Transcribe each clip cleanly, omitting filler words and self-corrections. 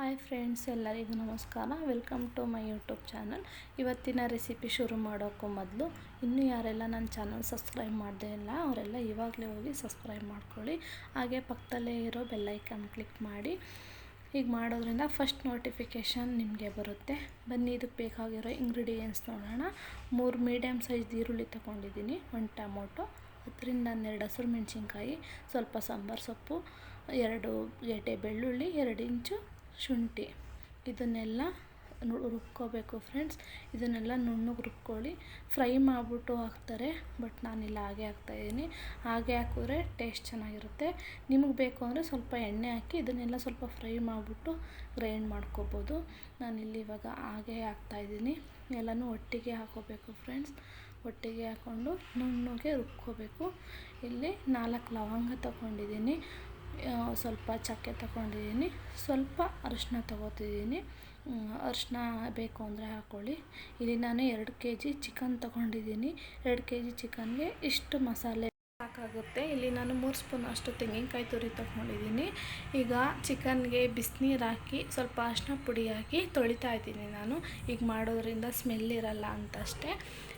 Hi friends, ಎಲ್ಲರಿಗೂ ನಮಸ್ಕಾರ. Welcome to my YouTube channel. ಇವತ್ತಿನ ರೆಸಿಪಿ ಶುರು ಮಾಡೋಕ್ಕೂ ಮೊದಲು ಇನ್ನೂ ಯಾರೆಲ್ಲ ನನ್ನ ಚಾನಲ್ ಸಬ್ಸ್ಕ್ರೈಬ್ ಮಾಡದೇ ಇಲ್ಲ ಅವರೆಲ್ಲ ಇವಾಗಲೇ ಹೋಗಿ ಸಬ್ಸ್ಕ್ರೈಬ್ ಮಾಡ್ಕೊಳ್ಳಿ. ಹಾಗೆ ಪಕ್ಕದಲ್ಲೇ ಇರೋ ಬೆಲ್ಲೈಕನ್ ಕ್ಲಿಕ್ ಮಾಡಿ. ಈಗ ಮಾಡೋದ್ರಿಂದ ಫಸ್ಟ್ ನೋಟಿಫಿಕೇಷನ್ ನಿಮಗೆ ಬರುತ್ತೆ. ಬನ್ನಿ, ಇದಕ್ಕೆ ಬೇಕಾಗಿರೋ ಇಂಗ್ರೀಡಿಯೆಂಟ್ಸ್ ನೋಡೋಣ. 3 ಮೀಡಿಯಮ್ ಸೈಜ್ ಈರುಳ್ಳಿ ತೊಗೊಂಡಿದ್ದೀನಿ, 1 ಟೊಮೊಟೊ, 10ರಿಂದ 12 ಹಸಿರು ಮೆಣಸಿನ್ಕಾಯಿ, ಸ್ವಲ್ಪ ಸಾಂಬಾರು ಸೊಪ್ಪು, 2 ಗೆಡ್ಡೆ ಬೆಳ್ಳುಳ್ಳಿ, 2 ಇಂಚು ಶುಂಠಿ. ಇದನ್ನೆಲ್ಲ ರುಬ್ಕೋಬೇಕು ಫ್ರೆಂಡ್ಸ್. ಇದನ್ನೆಲ್ಲ ನುಣ್ಣಗೆ ರುಬ್ಕೊಳ್ಳಿ. ಫ್ರೈ ಮಾಡಿಬಿಟ್ಟು ಹಾಕ್ತಾರೆ, ಬಟ್ ನಾನಿಲ್ಲ ಹಾಗೆ ಹಾಕ್ತಾಯಿದ್ದೀನಿ. ಹಾಗೆ ಹಾಕಿದ್ರೆ ಟೇಸ್ಟ್ ಚೆನ್ನಾಗಿರುತ್ತೆ. ನಿಮಗೆ ಬೇಕು ಅಂದರೆ ಸ್ವಲ್ಪ ಎಣ್ಣೆ ಹಾಕಿ ಇದನ್ನೆಲ್ಲ ಸ್ವಲ್ಪ ಫ್ರೈ ಮಾಡಿಬಿಟ್ಟು ಗ್ರೈಂಡ್ ಮಾಡ್ಕೋಬೋದು. ನಾನಿಲ್ಲಿ ಇವಾಗ ಹಾಗೆ ಹಾಕ್ತಾಯಿದ್ದೀನಿ. ಎಲ್ಲನೂ ಒಟ್ಟಿಗೆ ಹಾಕೋಬೇಕು ಫ್ರೆಂಡ್ಸ್. ಒಟ್ಟಿಗೆ ಹಾಕ್ಕೊಂಡು ನುಣ್ಣಗೆ ರುಬ್ಕೋಬೇಕು. ಇಲ್ಲಿ 4 ಲವಂಗ ತೊಗೊಂಡಿದ್ದೀನಿ, ಸ್ವಲ್ಪ ಚಕ್ಕೆ ತೊಗೊಂಡಿದ್ದೀನಿ, ಸ್ವಲ್ಪ ಅರಿಶಿನ ತೊಗೋತಿದ್ದೀನಿ. ಅರಿಶಿನ ಬೇಕು ಅಂದರೆ ಹಾಕ್ಕೊಳ್ಳಿ. ಇಲ್ಲಿ ನಾನು 2 kg ಚಿಕನ್ ತೊಗೊಂಡಿದ್ದೀನಿ. 2 kg ಚಿಕನ್ಗೆ ಇಷ್ಟು ಮಸಾಲೆ ಸಾಕಾಗುತ್ತೆ. ಇಲ್ಲಿ ನಾನು 3 ಸ್ಪೂನ್ ಅಷ್ಟು ತೆಂಗಿನಕಾಯಿ ತುರಿ ತೊಗೊಂಡಿದ್ದೀನಿ. ಈಗ ಚಿಕನ್ಗೆ ಬಿಸಿನೀರು ಹಾಕಿ ಸ್ವಲ್ಪ ಅರಿಶಿನ ಪುಡಿ ಹಾಕಿ ತೊಳಿತಾ ಇದ್ದೀನಿ ನಾನು. ಈಗ ಮಾಡೋದ್ರಿಂದ ಸ್ಮೆಲ್ ಇರಲ್ಲ ಅಂತಷ್ಟೇ.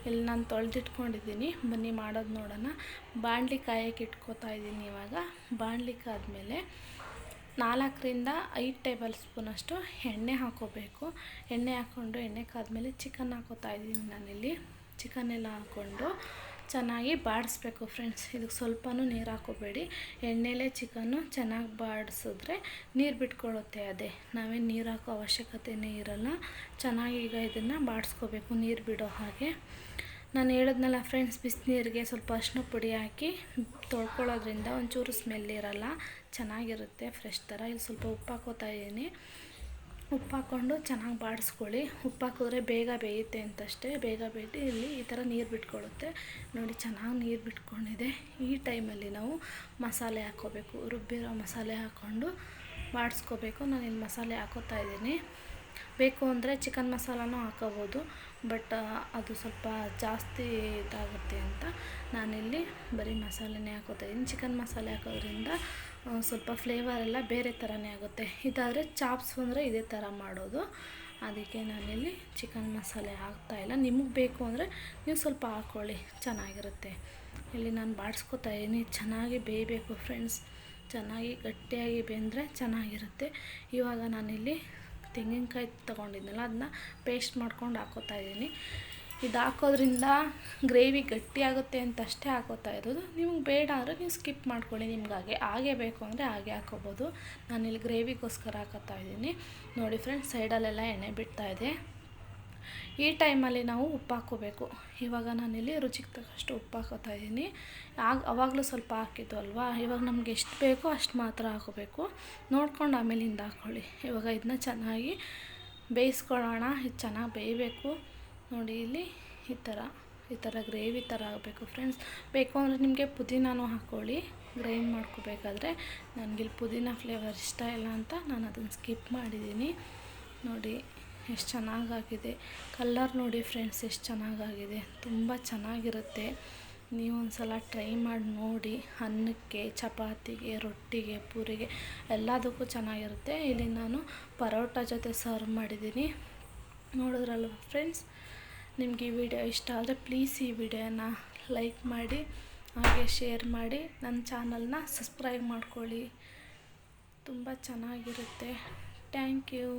ಇಲ್ಲಿ ನಾನು ತೊಳೆದಿಟ್ಕೊಂಡಿದ್ದೀನಿ. ಬನ್ನಿ ಮಾಡೋದು ನೋಡೋಣ. ಬಾಣಲಿ ಕಾಯಕ್ಕೆ ಇಟ್ಕೋತಾ ಇದ್ದೀನಿ. ಇವಾಗ ಬಾಣಲಿ ಕಾದ್ಮೇಲೆ 4ರಿಂದ 5 ಟೇಬಲ್ ಸ್ಪೂನಷ್ಟು ಎಣ್ಣೆ ಹಾಕೋಬೇಕು. ಎಣ್ಣೆ ಹಾಕ್ಕೊಂಡು ಎಣ್ಣೆ ಕಾದ್ಮೇಲೆ ಚಿಕನ್ ಹಾಕೋತಾ ಇದ್ದೀನಿ ನಾನಿಲ್ಲಿ. ಚಿಕನ್ನೆಲ್ಲ ಹಾಕ್ಕೊಂಡು ಚೆನ್ನಾಗಿ ಬಾಡಿಸ್ಬೇಕು ಫ್ರೆಂಡ್ಸ್. ಇದಕ್ಕೆ ಸ್ವಲ್ಪನೂ ನೀರು ಹಾಕೋಬೇಡಿ. ಎಣ್ಣೆಲೇ ಚಿಕನ್ನು ಚೆನ್ನಾಗಿ ಬಾಡಿಸಿದ್ರೆ ನೀರು ಬಿಟ್ಕೊಳ್ಳುತ್ತೆ. ಅದೇ ನಾವೇನು ನೀರು ಹಾಕೋ ಅವಶ್ಯಕತೆಯೇ ಇರಲ್ಲ. ಚೆನ್ನಾಗಿ ಈಗ ಇದನ್ನು ಬಾಡಿಸ್ಕೋಬೇಕು ನೀರು ಬಿಡೋ ಹಾಗೆ. ನಾನು ಹೇಳಿದ್ನಲ್ಲ ಫ್ರೆಂಡ್ಸ್, ಬಿಸಿನೀರಿಗೆ ಸ್ವಲ್ಪ ಅರಿಶಿನ ಪುಡಿ ಹಾಕಿ ತೊಳ್ಕೊಳ್ಳೋದ್ರಿಂದ ಒಂಚೂರು ಸ್ಮೆಲ್ ಇರಲ್ಲ, ಚೆನ್ನಾಗಿರುತ್ತೆ ಫ್ರೆಶ್ ಥರ. ಇಲ್ಲಿ ಸ್ವಲ್ಪ ಉಪ್ಪು ಹಾಕೋತಾ ಇದ್ದೀನಿ. ಉಪ್ಪು ಹಾಕ್ಕೊಂಡು ಚೆನ್ನಾಗಿ ಬಾಡಿಸ್ಕೊಳ್ಳಿ. ಉಪ್ಪು ಹಾಕಿದ್ರೆ ಬೇಗ ಬೇಯುತ್ತೆ ಅಂತಷ್ಟೇ. ಬೇಗ ಬೇಯ್ದು ಇಲ್ಲಿ ಈ ಥರ ನೀರು ಬಿಟ್ಕೊಳ್ಳುತ್ತೆ ನೋಡಿ. ಚೆನ್ನಾಗಿ ನೀರು ಬಿಟ್ಕೊಂಡಿದೆ. ಈ ಟೈಮಲ್ಲಿ ನಾವು ಮಸಾಲೆ ಹಾಕ್ಕೋಬೇಕು. ರುಬ್ಬಿರೋ ಮಸಾಲೆ ಹಾಕ್ಕೊಂಡು ಬಾಡಿಸ್ಕೋಬೇಕು. ನಾನು ಇಲ್ಲಿ ಮಸಾಲೆ ಹಾಕೋತಾ ಇದ್ದೀನಿ. ಬೇಕು ಅಂದರೆ ಚಿಕನ್ ಮಸಾಲನೂ ಹಾಕೋಬೋದು, ಬಟ್ ಅದು ಸ್ವಲ್ಪ ಜಾಸ್ತಿ ಇದಾಗುತ್ತೆ ಅಂತ ನಾನಿಲ್ಲಿ ಬರೀ ಮಸಾಲೆನೇ ಹಾಕೋತಾ ಇದ್ದೀನಿ. ಚಿಕನ್ ಮಸಾಲೆ ಹಾಕೋದ್ರಿಂದ ಸ್ವಲ್ಪ ಫ್ಲೇವರ್ ಎಲ್ಲ ಬೇರೆ ಥರನೇ ಆಗುತ್ತೆ. ಇದಾದರೆ ಚಾಪ್ಸ್ ಅಂದರೆ ಇದೇ ಥರ ಮಾಡೋದು. ಅದಕ್ಕೆ ನಾನಿಲ್ಲಿ ಚಿಕನ್ ಮಸಾಲೆ ಹಾಕ್ತಾಯಿಲ್ಲ. ನಿಮಗೆ ಬೇಕು ಅಂದರೆ ನೀವು ಸ್ವಲ್ಪ ಹಾಕ್ಕೊಳ್ಳಿ, ಚೆನ್ನಾಗಿರುತ್ತೆ. ಇಲ್ಲಿ ನಾನು ಬಾಡಿಸ್ಕೋತಾ ಇದ್ದೀನಿ. ಚೆನ್ನಾಗಿ ಬೇಯಬೇಕು ಫ್ರೆಂಡ್ಸ್. ಚೆನ್ನಾಗಿ ಗಟ್ಟಿಯಾಗಿ ಬೆಂದರೆ ಚೆನ್ನಾಗಿರುತ್ತೆ. ಇವಾಗ ನಾನಿಲ್ಲಿ ತೆಂಗಿನಕಾಯಿ ತೊಗೊಂಡಿದ್ನಲ್ಲ, ಅದನ್ನ ಪೇಸ್ಟ್ ಮಾಡ್ಕೊಂಡು ಹಾಕೋತಾ ಇದ್ದೀನಿ. ಇದು ಹಾಕೋದ್ರಿಂದ ಗ್ರೇವಿ ಗಟ್ಟಿಯಾಗುತ್ತೆ ಅಂತ ಅಷ್ಟೇ ಹಾಕೋತಾ ಇರೋದು. ನಿಮ್ಗೆ ಬೇಡ ಅಂದರೆ ನೀವು ಸ್ಕಿಪ್ ಮಾಡ್ಕೊಳ್ಳಿ. ನಿಮ್ಗೆ ಹಾಗೆ ಬೇಕು ಅಂದರೆ ಹಾಗೆ ಹಾಕೋಬೋದು. ನಾನಿಲ್ಲಿ ಗ್ರೇವಿಗೋಸ್ಕರ ಹಾಕೋತಾ ಇದ್ದೀನಿ ನೋಡಿ ಫ್ರೆಂಡ್ಸ್. ಸೈಡಲ್ಲೆಲ್ಲ ಎಣ್ಣೆ ಬಿಡ್ತಾಯಿದೆ. ಈ ಟೈಮಲ್ಲಿ ನಾವು ಉಪ್ಪು ಹಾಕ್ಕೋಬೇಕು. ಇವಾಗ ನಾನಿಲ್ಲಿ ರುಚಿಗೆ ತಕ್ಕಷ್ಟು ಉಪ್ಪು ಹಾಕೋತಾ ಇದ್ದೀನಿ. ಆವಾಗಲೂ ಸ್ವಲ್ಪ ಹಾಕಿದ್ದು ಅಲ್ವಾ. ಇವಾಗ ನಮ್ಗೆ ಎಷ್ಟು ಬೇಕೋ ಅಷ್ಟು ಮಾತ್ರ ಹಾಕೋಬೇಕು. ನೋಡ್ಕೊಂಡು ಆಮೇಲಿಂದ ಹಾಕ್ಕೊಳ್ಳಿ. ಇವಾಗ ಇದನ್ನ ಚೆನ್ನಾಗಿ ಬೇಯಿಸ್ಕೊಳ್ಳೋಣ. ಇದು ಚೆನ್ನಾಗಿ ಬೇಯಬೇಕು ನೋಡಿ. ಇಲ್ಲಿ ಈ ಥರ ಗ್ರೇವಿ ಥರ ಆಗಬೇಕು ಫ್ರೆಂಡ್ಸ್. ಬೇಕು ಅಂದರೆ ನಿಮಗೆ ಪುದೀನೂ ಹಾಕ್ಕೊಳ್ಳಿ ಗ್ರೈಂಡ್ ಮಾಡ್ಕೋಬೇಕಾದ್ರೆ. ನನಗಿಲ್ಲಿ ಪುದೀನ ಫ್ಲೇವರ್ ಇಷ್ಟ ಇಲ್ಲ ಅಂತ ನಾನು ಅದನ್ನು ಸ್ಕಿಪ್ ಮಾಡಿದ್ದೀನಿ ನೋಡಿ. ಎಷ್ಟು ಚೆನ್ನಾಗಾಗಿದೆ ಕಲರ್ ನೋಡಿ ಫ್ರೆಂಡ್ಸ್, ಎಷ್ಟು ಚೆನ್ನಾಗಾಗಿದೆ. ತುಂಬ ಚೆನ್ನಾಗಿರುತ್ತೆ. ನೀವು ಒಂದು ಸಲ ಟ್ರೈ ಮಾಡಿ ನೋಡಿ. ಅನ್ನಕ್ಕೆ, ಚಪಾತಿಗೆ, ರೊಟ್ಟಿಗೆ, ಪೂರಿಗೆ ಎಲ್ಲದಕ್ಕೂ ಚೆನ್ನಾಗಿರುತ್ತೆ. ಇಲ್ಲಿ ನಾನು ಪರೋಟ ಜೊತೆ ಸರ್ವ್ ಮಾಡಿದ್ದೀನಿ. ನೋಡಿದ್ರಲ್ವ ಫ್ರೆಂಡ್ಸ್. ನಿಮಗೆ ಈ ವಿಡಿಯೋ ಇಷ್ಟ ಆದರೆ ಪ್ಲೀಸ್ ಈ ವಿಡಿಯೋನ ಲೈಕ್ ಮಾಡಿ, ಹಾಗೆ ಶೇರ್ ಮಾಡಿ, ನನ್ನ ಚಾನಲ್ನ ಸಬ್ಸ್ಕ್ರೈಬ್ ಮಾಡ್ಕೊಳ್ಳಿ. ತುಂಬ ಚೆನ್ನಾಗಿರುತ್ತೆ. Thank you.